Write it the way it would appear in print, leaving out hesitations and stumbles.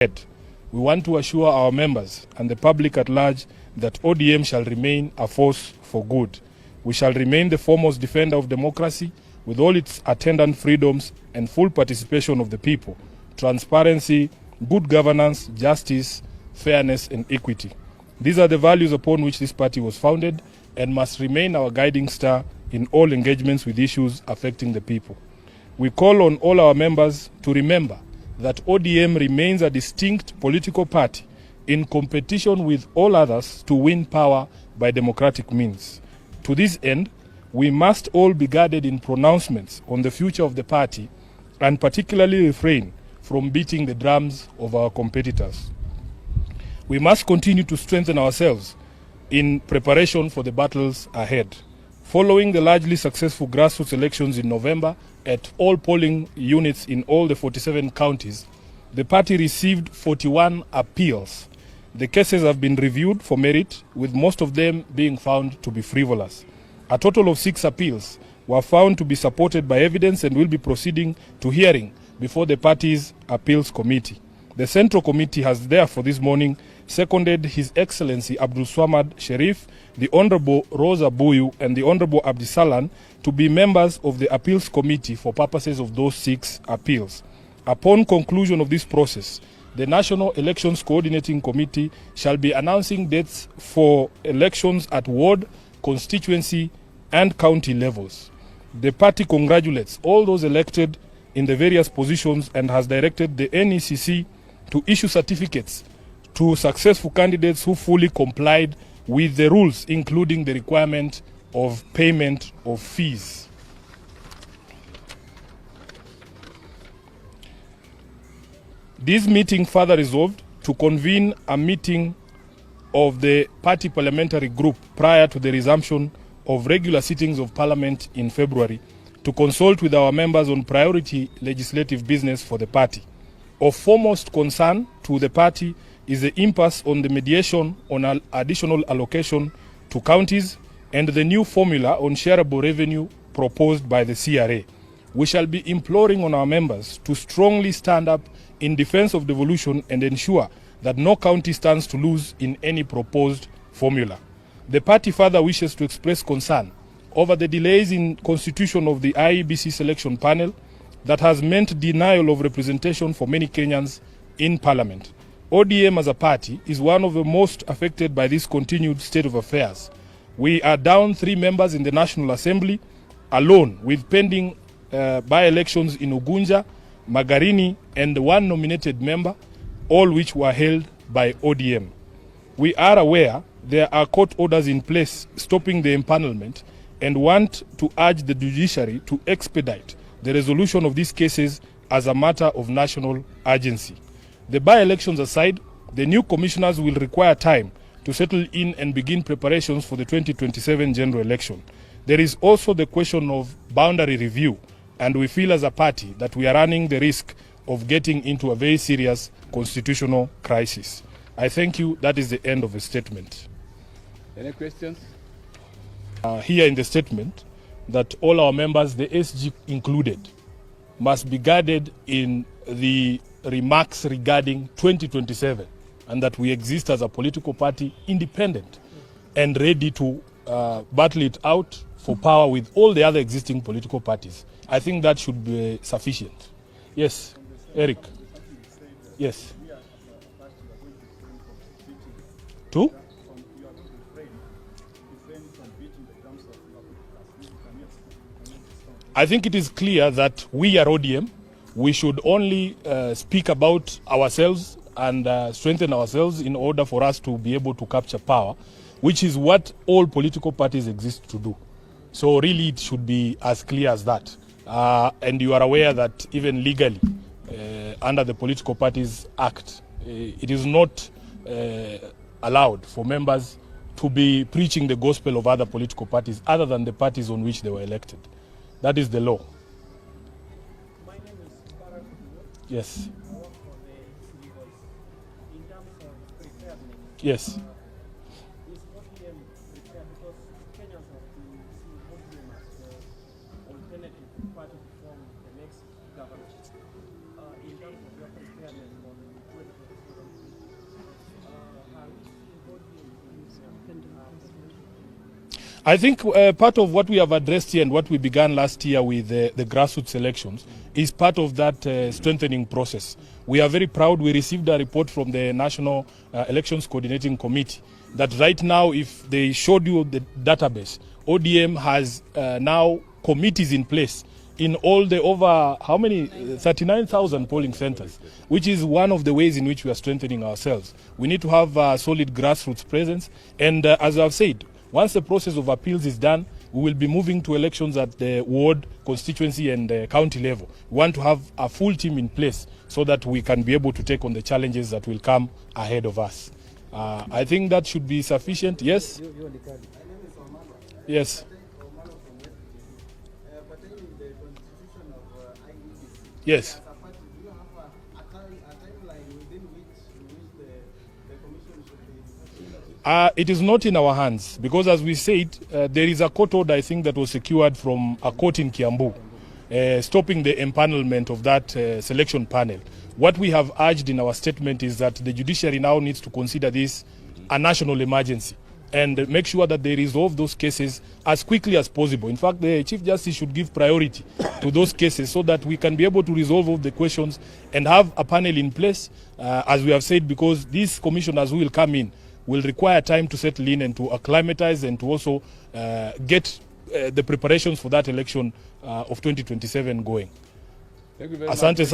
We want to assure our members and the public at large that ODM shall remain a force for good. We shall remain the foremost defender of democracy with all its attendant freedoms and full participation of the people, transparency, good governance, justice, fairness and equity. These are the values upon which this party was founded and must remain our guiding star in all engagements with issues affecting the people. We call on all our members to remember that ODM remains a distinct political party in competition with all others to win power by democratic means. To this end, we must all be guarded in pronouncements on the future of the party and particularly refrain from beating the drums of our competitors. We must continue to strengthen ourselves in preparation for the battles ahead. Following the largely successful grassroots elections in November at all polling units in all the 47 counties, the party received 41 appeals. The cases have been reviewed for merit, with most of them being found to be frivolous. A total of 6 appeals were found to be supported by evidence and will be proceeding to hearing before the party's appeals committee. The Central Committee has therefore this morning seconded His Excellency Abdul Swamad Sharif, the Honorable Rosa Buyu and the Honorable Abdisalan to be members of the Appeals Committee for purposes of those 6 appeals. Upon conclusion of this process, the National Elections Coordinating Committee shall be announcing dates for elections at ward, constituency and county levels. The party congratulates all those elected in the various positions and has directed the NECC to issue certificates to successful candidates who fully complied with the rules, including the requirement of payment of fees. This meeting further resolved to convene a meeting of the party parliamentary group prior to the resumption of regular sittings of Parliament in February to consult with our members on priority legislative business for the party. Of foremost concern to the party is the impasse on the mediation on additional allocation to counties and the new formula on shareable revenue proposed by the CRA. We shall be imploring on our members to strongly stand up in defense of devolution and ensure that no county stands to lose in any proposed formula. The party further wishes to express concern over the delays in constitution of the IEBC selection panel that has meant denial of representation for many Kenyans in Parliament. ODM as a party is one of the most affected by this continued state of affairs. We are down 3 members in the National Assembly alone, with pending by-elections in Ugunja, Magarini and 1 nominated member, all which were held by ODM. We are aware there are court orders in place stopping the empanelment and want to urge the judiciary to expedite the resolution of these cases as a matter of national urgency. The by-elections aside, the new commissioners will require time to settle in and begin preparations for the 2027 general election. There is also the question of boundary review, and we feel as a party that we are running the risk of getting into a very serious constitutional crisis. I thank you. That is the end of the statement. Any questions? Here in the statement that all our members, the SG included, must be guarded in the remarks regarding 2027 and that we exist as a political party independent and ready to battle it out for power with all the other existing political parties. I think that should be sufficient. Yes, Eric. Yes. Two? I think it is clear that we are ODM. We should only speak about ourselves and strengthen ourselves in order for us to be able to capture power, which is what all political parties exist to do. So really it should be as clear as that. And you are aware that even legally, under the Political Parties Act, it is not allowed for members to be preaching the gospel of other political parties other than the parties on which they were elected. That is the law. My name is Barak. Yes. I work for the City Voice. In terms of preparedness, Yes. is ODM prepared? Because Kenyans have been seeing ODM as the alternative party to form the next government. In terms of your preparedness for 2027. I think part of what we have addressed here and what we began last year with the grassroots elections is part of that strengthening process. We are very proud. We received a report from the National Elections Coordinating Committee that right now, if they showed you the database, ODM has now committees in place in all the over, how many, 39,000 polling centers, which is one of the ways in which we are strengthening ourselves. We need to have a solid grassroots presence. And as I've said, once the process of appeals is done, we will be moving to elections at the ward, constituency and county level. We want to have a full team in place so that we can be able to take on the challenges that will come ahead of us. I think that should be sufficient. Yes? Yes. Yes. It is not in our hands because, as we said, there is a court order, I think, that was secured from a court in Kiambu, stopping the empanelment of that selection panel. What we have urged in our statement is that the judiciary now needs to consider this a national emergency and make sure that they resolve those cases as quickly as possible. In fact, the Chief Justice should give priority to those cases so that we can be able to resolve all the questions and have a panel in place, as we have said, because these commissioners who will come in will require time to settle in and to acclimatize and to also get the preparations for that election of 2027 going. Thank you very Asante much. sana.